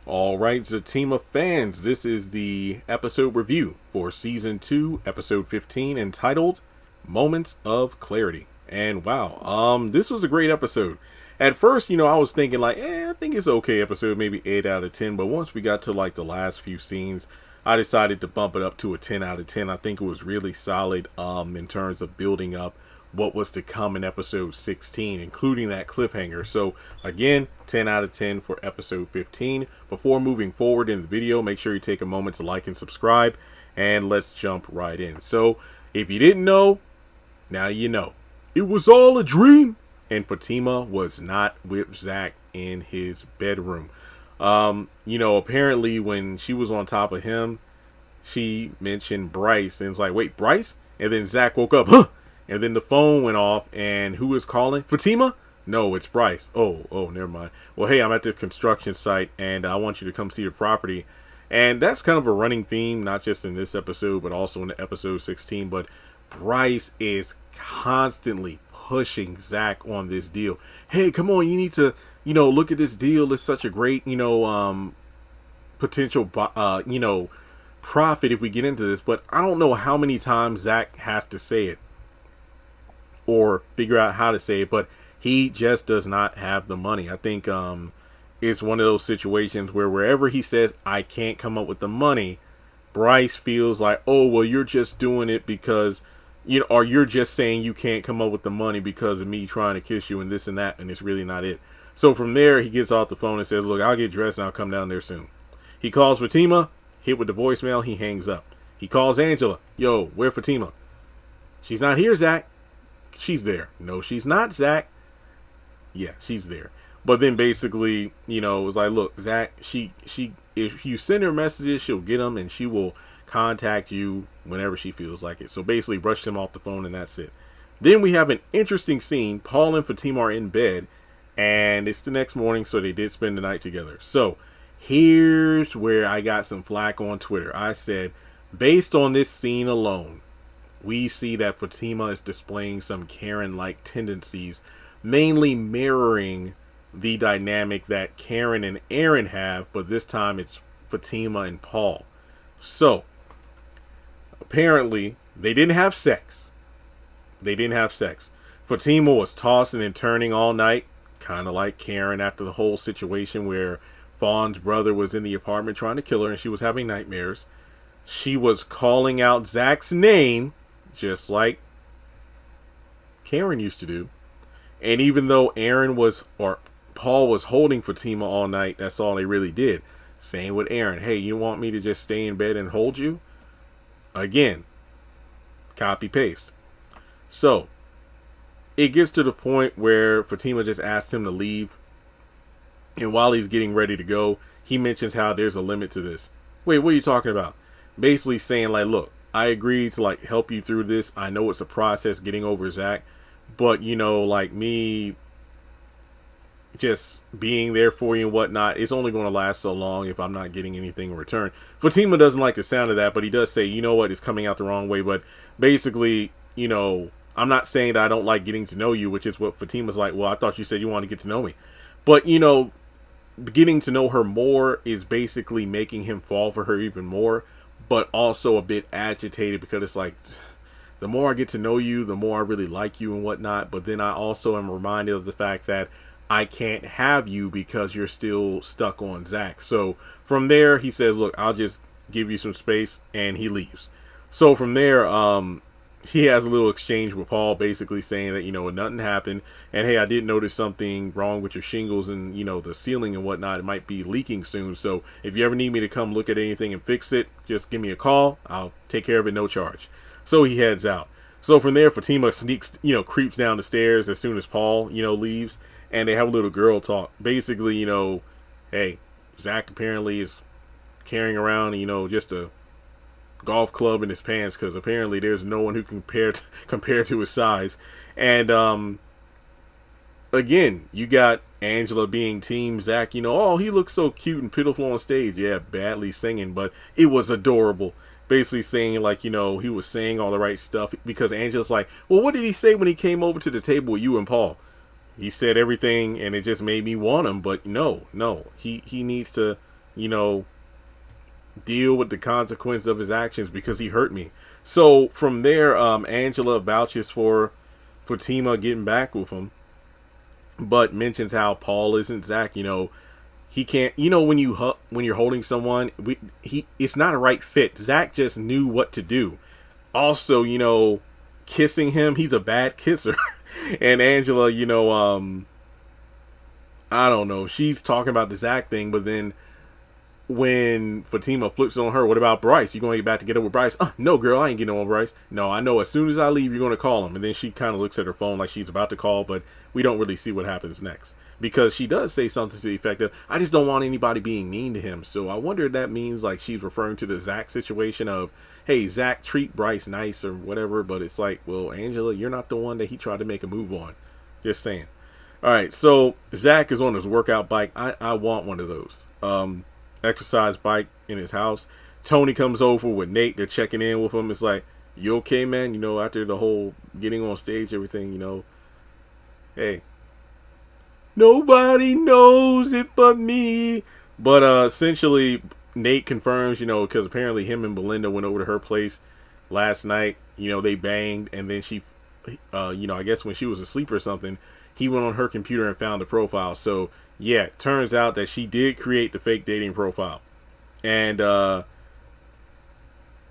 All right, Zatima fans, this is the episode review for season 2, episode 15, entitled Moments of Clarity. And wow, this was a great episode. At first, I was thinking like, I think it's okay episode, maybe 8 out of 10. But once we got to like the last few scenes, I decided to bump it up to a 10 out of 10. I think it was really solid in terms of building up what was to come in episode 16, including that cliffhanger. So again, 10 out of 10 for episode 15. Before moving forward in the video, make sure you take a moment to like and subscribe, and let's jump right in. So if you didn't know, now you know. It was all a dream, and Fatima was not with Zach in his bedroom. Apparently when she was on top of him, she mentioned Bryce, and it's like, wait, Bryce? And then Zach woke up, huh? And then the phone went off, and who is calling? Fatima? No, it's Bryce. Oh, never mind. Well, hey, I'm at the construction site, and I want you to come see the property. And that's kind of a running theme, not just in this episode, but also in episode 16. But Bryce is constantly pushing Zach on this deal. Hey, come on, you need to, look at this deal. It's such a great, potential, profit if we get into this. But I don't know how many times Zach has to say it or figure out how to say it, but he just does not have the money. I think it's one of those situations where wherever he says, I can't come up with the money, Bryce feels like, oh, well, you're just doing it because, or you're just saying you can't come up with the money because of me trying to kiss you and this and that, and it's really not it. So from there, he gets off the phone and says, look, I'll get dressed and I'll come down there soon. He calls Fatima, hit with the voicemail, he hangs up. He calls Angela, yo, where Fatima? She's not here, Zach. She's there. No, she's not, Zach. Yeah, she's there. But then basically, it was like, look, Zach, she if you send her messages, she'll get them and she will contact you whenever she feels like it. So basically brushed him off the phone and that's it. Then we have an interesting scene. Paul and Fatima are in bed and it's the next morning, so they did spend the night together. So here's where I got some flack on Twitter. I said, based on this scene alone, we see that Fatima is displaying some Karen-like tendencies, mainly mirroring the dynamic that Karen and Aaron have, but this time it's Fatima and Paul. So, apparently, they didn't have sex. Fatima was tossing and turning all night, kind of like Karen after the whole situation where Fawn's brother was in the apartment trying to kill her and she was having nightmares. She was calling out Zach's name, just like Karen used to do. And even though Paul was holding Fatima all night, that's all they really did. Same with Aaron. Hey, you want me to just stay in bed and hold you? Again, copy paste. So it gets to the point where Fatima just asked him to leave. And while he's getting ready to go, he mentions how there's a limit to this. Wait, what are you talking about? Basically saying like, look, I agreed to like help you through this. I know it's a process getting over Zach, but like me just being there for you and whatnot, it's only going to last so long if I'm not getting anything in return. Fatima doesn't like the sound of that, but he does say, you know what, it's coming out the wrong way. But basically, I'm not saying that I don't like getting to know you, which is what Fatima's like. Well, I thought you said you want to get to know me. But, getting to know her more is basically making him fall for her even more, but also a bit agitated because it's like, the more I get to know you, the more I really like you and whatnot. But then I also am reminded of the fact that I can't have you because you're still stuck on Zach. So from there, he says, look, I'll just give you some space, and he leaves. So from there, he has a little exchange with Paul, basically saying that, nothing happened. And hey, I did notice something wrong with your shingles and, the ceiling and whatnot. It might be leaking soon. So if you ever need me to come look at anything and fix it, just give me a call. I'll take care of it, no charge. So he heads out. So from there, Fatima sneaks, creeps down the stairs as soon as Paul, leaves. And they have a little girl talk. Basically, hey, Zach apparently is carrying around, just a golf club in his pants because apparently there's no one who can compare to his size. And again, you got Angela being team Zach. Oh, he looks so cute and pitiful on stage. Yeah, badly singing, but it was adorable. Basically saying like, he was saying all the right stuff because Angela's like, well, what did he say when he came over to the table with you and Paul? He said everything and it just made me want him, but no, he needs to you know, deal with the consequence of his actions because he hurt me. So from there, Angela vouches for Fatima getting back with him, but mentions how Paul isn't Zach. He can't. When when you're holding someone, it's not a right fit. Zach just knew what to do. Also, kissing him, he's a bad kisser. And Angela, I don't know. She's talking about the Zach thing, but then when Fatima flips on her, what about Bryce? You going to get back together with Bryce? No, girl, I ain't getting on with Bryce. No, I know as soon as I leave, you're going to call him. And then she kind of looks at her phone like she's about to call, but we don't really see what happens next. Because she does say something to the effect of, I just don't want anybody being mean to him. So I wonder if that means like she's referring to the Zach situation of, hey, Zach, treat Bryce nice or whatever. But it's like, well, Angela, you're not the one that he tried to make a move on. Just saying. All right, so Zach is on his workout bike. I want one of those. Exercise bike in his house. Tony comes over with Nate. They're checking in with him. It's like, you okay, man? After the whole getting on stage, everything, hey, nobody knows it but me. But essentially, Nate confirms, because apparently him and Belinda went over to her place last night. They banged, and then she, I guess when she was asleep or something, he went on her computer and found the profile. So yeah, it turns out that she did create the fake dating profile. And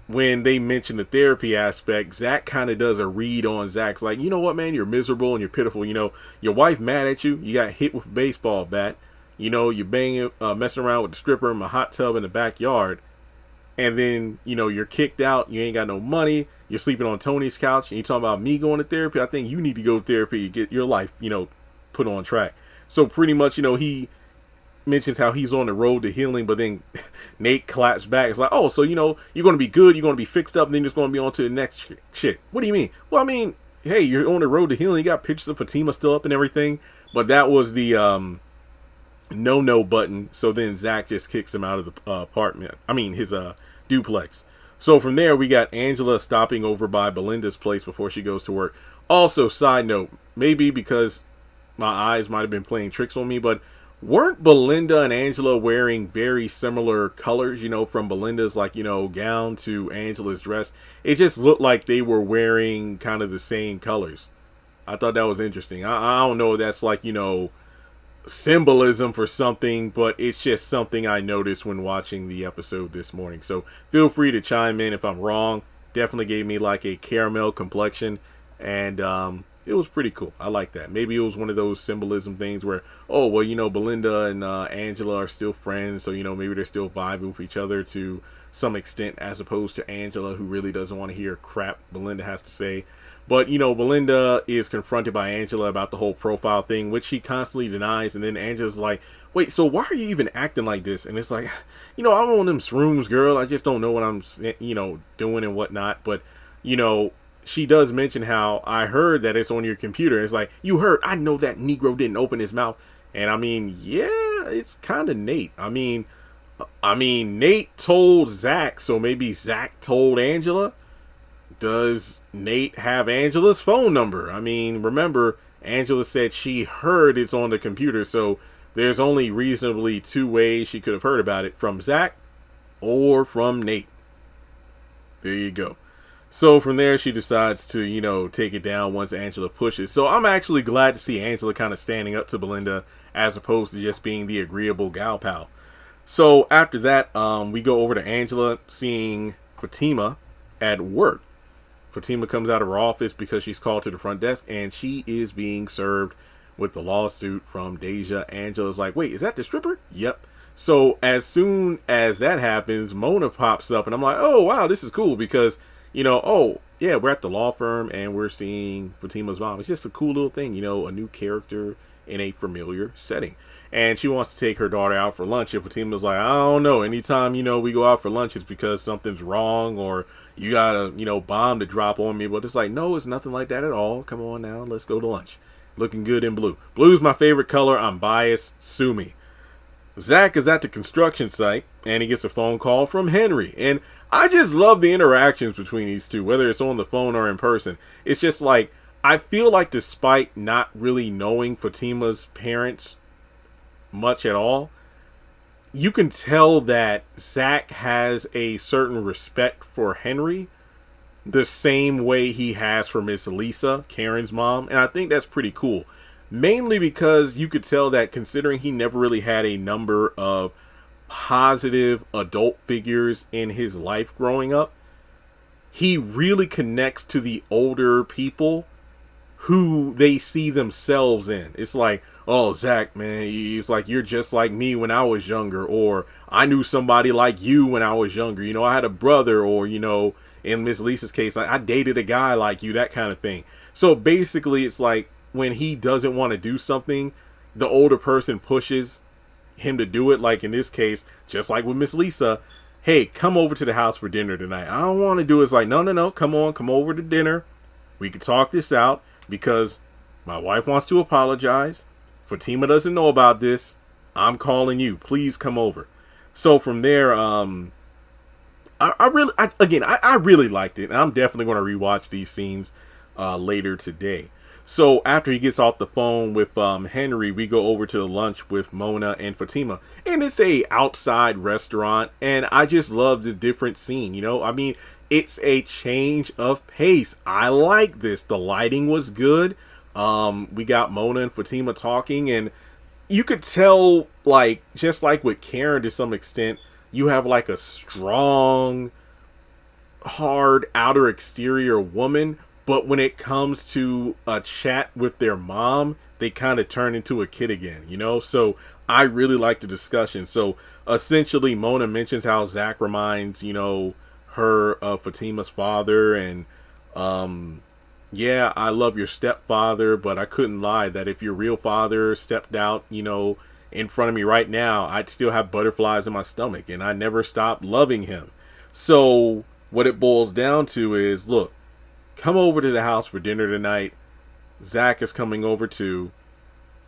when they mention the therapy aspect, Zach kind of does a read on Zach's like, you know what, man, you're miserable and you're pitiful. Your wife mad at you. You got hit with a baseball bat. You're banging, messing around with the stripper in a hot tub in the backyard. And then, you're kicked out. You ain't got no money. You're sleeping on Tony's couch. And you're talking about me going to therapy. I think you need to go to therapy and get your life, put on track. So pretty much, he mentions how he's on the road to healing. But then Nate claps back. It's like, oh, so, you're going to be good. You're going to be fixed up. And then you're just going to be on to the next shit. What do you mean? Well, I mean, hey, you're on the road to healing. You got pictures of Fatima still up and everything. But that was the no button. So then Zach just kicks him out of the apartment. I mean, his duplex. So from there, we got Angela stopping over by Belinda's place before she goes to work. Also, side note, maybe because my eyes might have been playing tricks on me, but weren't Belinda and Angela wearing very similar colors, from Belinda's gown to Angela's dress? It just looked like they were wearing kind of the same colors. I thought that was interesting. I don't know if that's symbolism for something, but it's just something I noticed when watching the episode this morning. So feel free to chime in if I'm wrong. Definitely gave me a caramel complexion, and it was pretty cool. I like that. Maybe it was one of those symbolism things where, oh, well, Belinda and Angela are still friends, so maybe they're still vibing with each other to some extent, as opposed to Angela, who really doesn't want to hear crap Belinda has to say. But, Belinda is confronted by Angela about the whole profile thing, which she constantly denies. And then Angela's like, wait, so why are you even acting like this? And it's like, I'm on them shrooms, girl. I just don't know what I'm, doing and whatnot. But, she does mention how I heard that it's on your computer. It's like, you heard, I know that Negro didn't open his mouth. And I mean, yeah, it's kind of Nate. I mean, Nate told Zach, so maybe Zach told Angela. Does Nate have Angela's phone number? I mean, remember, Angela said she heard it's on the computer, so there's only reasonably two ways she could have heard about it, from Zach or from Nate. There you go. So from there, she decides to, take it down once Angela pushes. So I'm actually glad to see Angela kind of standing up to Belinda as opposed to just being the agreeable gal pal. So after that, we go over to Angela seeing Fatima at work. Fatima comes out of her office because she's called to the front desk, and she is being served with the lawsuit from Deja. Angela's like, wait, is that the stripper? Yep. So as soon as that happens, Mona pops up, and I'm like, oh, wow, this is cool because, oh, yeah, we're at the law firm, and we're seeing Fatima's mom. It's just a cool little thing, a new character in a familiar setting. And she wants to take her daughter out for lunch. And Fatima's like, I don't know. Anytime, we go out for lunch, it's because something's wrong or you got a, bomb to drop on me. But it's like, no, it's nothing like that at all. Come on now. Let's go to lunch. Looking good in blue. Blue's my favorite color. I'm biased. Sue me. Zach is at the construction site and he gets a phone call from Henry. And I just love the interactions between these two, whether it's on the phone or in person. It's just like, I feel like despite not really knowing Fatima's parents much at all, you can tell that Zach has a certain respect for Henry, the same way he has for Miss Lisa, Karen's mom. And I think that's pretty cool. Mainly because you could tell that, considering he never really had a number of positive adult figures in his life growing up, he really connects to the older people who they see themselves in. It's like, oh, Zach, man, he's like, you're just like me when I was younger, or I knew somebody like you when I was younger. You know, I had a brother, or, you know, in Miss Lisa's case, I dated a guy like you, that kind of thing. So basically, it's like when he doesn't want to do something, the older person pushes him to do it. Like in this case, just like with Miss Lisa, hey, come over to the house for dinner tonight. I don't want to do it. It's like, no, come over to dinner. We can talk this out because my wife wants to apologize. Fatima doesn't know about this. I'm calling you. Please come over. So from there, I really liked it. And I'm definitely going to rewatch these scenes later today. So after he gets off the phone with Henry, we go over to the lunch with Mona and Fatima. And it's a outside restaurant. And I just love the different scene. You know, I mean, it's a change of pace. I like this. The lighting was good. We got Mona and Fatima talking. And you could tell, like, just like with Karen to some extent, you have like a strong, hard outer exterior woman. But when it comes to a chat with their mom, they kind of turn into a kid again, you know? So I really like the discussion. So essentially, Mona mentions how Zach reminds, you know, her of Fatima's father. And, yeah, I love your stepfather, but I couldn't lie that if your real father stepped out, you know, in front of me right now, I'd still have butterflies in my stomach. And I never stopped loving him. So what it boils down to is, look, come over to the house for dinner tonight. Zach is coming over too.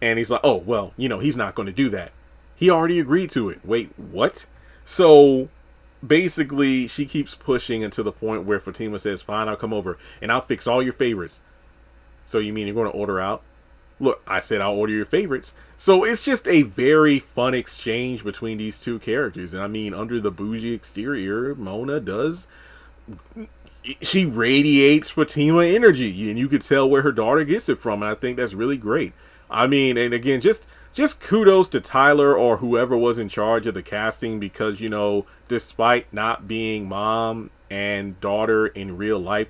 And he's like, oh, well, you know, he's not going to do that. He already agreed to it. Wait, what? So basically, she keeps pushing until the point where Fatima says, fine, I'll come over and I'll fix all your favorites. So you mean you're going to order out? Look, I said I'll order your favorites. So it's just a very fun exchange between these two characters. And I mean, under the bougie exterior, Mona does... she radiates Fatima energy, and you could tell where her daughter gets it from, and I think that's really great. I mean, and again, just kudos to Tyler or whoever was in charge of the casting, because, you know, despite not being mom and daughter in real life,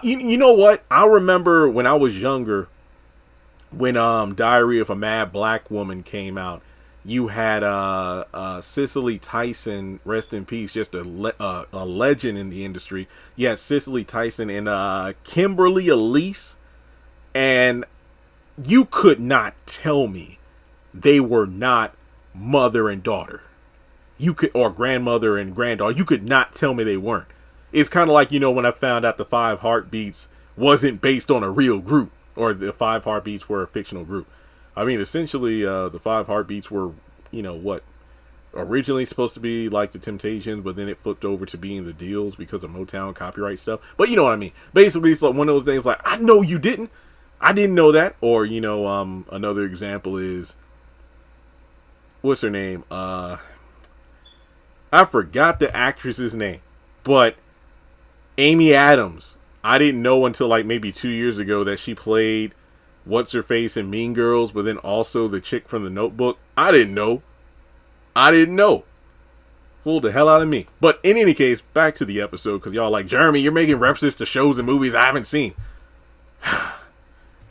you know what? I remember when I was younger, when Diary of a Mad Black Woman came out, you had Cicely Tyson, rest in peace, just a legend in the industry. You had Cicely Tyson and Kimberly Elise, and you could not tell me they were not mother and daughter. You could, or grandmother and granddaughter. You could not tell me they weren't. It's kind of like, you know, when I found out the Five Heartbeats wasn't based on a real group, or the Five Heartbeats were a fictional group. I mean, essentially, the Five Heartbeats were, you know, what originally supposed to be like the Temptations, but then it flipped over to being the Deals because of Motown copyright stuff. But you know what I mean. Basically, it's like one of those things like, I know you didn't. I didn't know that. Or, you know, another example is, what's her name? I forgot the actress's name, but Amy Adams. I didn't know until like maybe 2 years ago that she played what's her face in Mean Girls, but then also the chick from The Notebook. I didn't know. Fooled the hell out of me. But in any case, back to the episode, because y'all like, Jeremy, you're making references to shows and movies I haven't seen.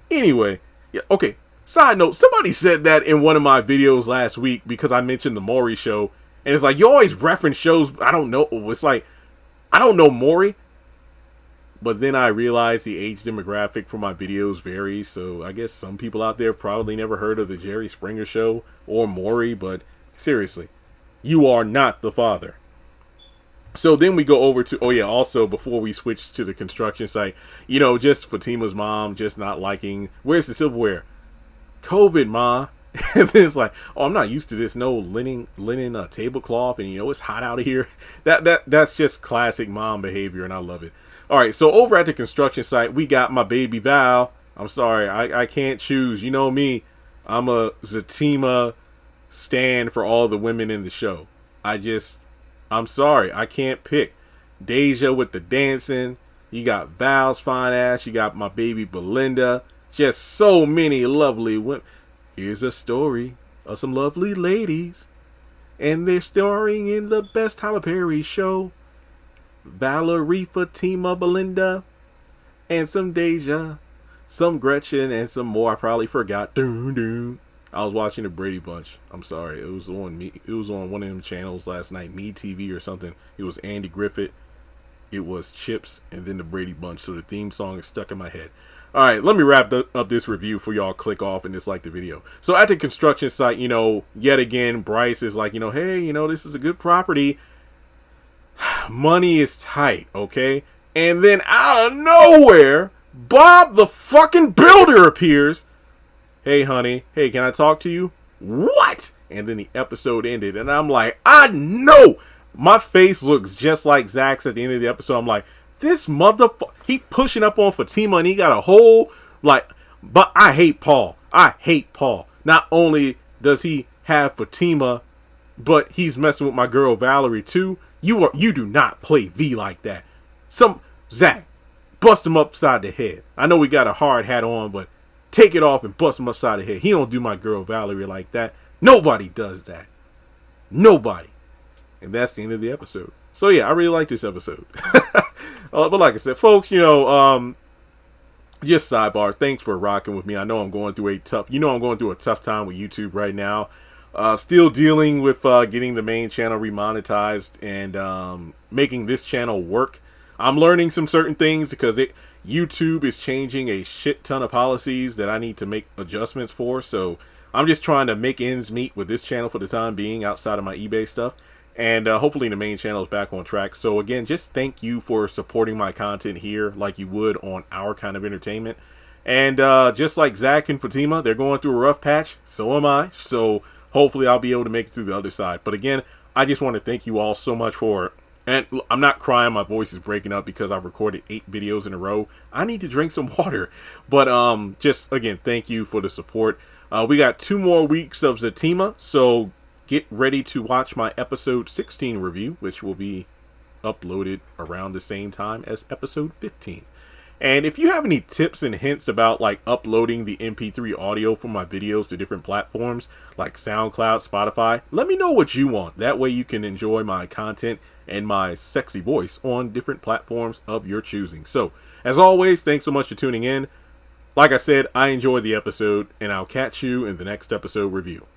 Anyway, yeah, okay. Side note, somebody said that in one of my videos last week because I mentioned the Maury show, and it's like, you always reference shows I don't know. It's like, I don't know Maury. But then I realized the age demographic for my videos varies, so I guess some people out there probably never heard of the Jerry Springer Show or Maury, but seriously, you are not the father. So then we go over to, oh yeah, also before we switch to the construction site, you know, just Fatima's mom just not liking, where's the silverware? COVID, ma. And then it's like, oh, I'm not used to this, no linen tablecloth, and you know, it's hot out of here. That's just classic mom behavior, and I love it. All right, so over at the construction site, we got my baby Val. I'm sorry, I can't choose. You know me. I'm a Zatima stand for all the women in the show. I'm sorry, I can't pick. Deja with the dancing. You got Val's fine ass. You got my baby Belinda. Just so many lovely women. Here's a story of some lovely ladies, and they're starring in the best Tyler Perry show. Valerie, Fatima, Belinda, and some Deja, some Gretchen, and some more I probably forgot. I was watching the Brady Bunch. I'm sorry, it was on me. It was on one of them channels last night, Me TV or something. It was Andy Griffith, it was Chips, and then the Brady Bunch. So the theme song is stuck in my head. All right, let me wrap up this review for y'all. Click off and dislike the video. So at the construction site, yet again, Bryce is like, hey, this is a good property. Money is tight, okay? And then out of nowhere, Bob the fucking builder appears. Hey, honey. Hey, can I talk to you? What? And then the episode ended. And I'm like, I know. My face looks just like Zach's at the end of the episode. I'm like, this motherfucker. He pushing up on Fatima and he got a whole, but I hate Paul. I hate Paul. Not only does he have Fatima, but he's messing with my girl Valerie too. You do not play V like that. Zach, bust him upside the head. I know we got a hard hat on, but take it off and bust him upside the head. He don't do my girl Valerie like that. Nobody does that. Nobody. And that's the end of the episode. So yeah, I really like this episode. But like I said, folks, just sidebar. Thanks for rocking with me. I know I'm going through a tough time with YouTube right now. Still dealing with getting the main channel remonetized and making this channel work. I'm learning some certain things because YouTube is changing a shit ton of policies that I need to make adjustments for. So I'm just trying to make ends meet with this channel for the time being outside of my eBay stuff. And hopefully the main channel is back on track. So again, just thank you for supporting my content here like you would on Our Kind of Entertainment. And just like Zach and Fatima, they're going through a rough patch. So am I. So hopefully I'll be able to make it through the other side. But again, I just want to thank you all so much for, and I'm not crying, my voice is breaking up because I've recorded 8 videos in a row. I need to drink some water. But just again, thank you for the support. We got 2 more weeks of Zatima, so get ready to watch my episode 16 review, which will be uploaded around the same time as episode 15. And if you have any tips and hints about uploading the MP3 audio from my videos to different platforms like SoundCloud, Spotify, let me know what you want. That way you can enjoy my content and my sexy voice on different platforms of your choosing. So, as always, thanks so much for tuning in. Like I said, I enjoyed the episode, and I'll catch you in the next episode review.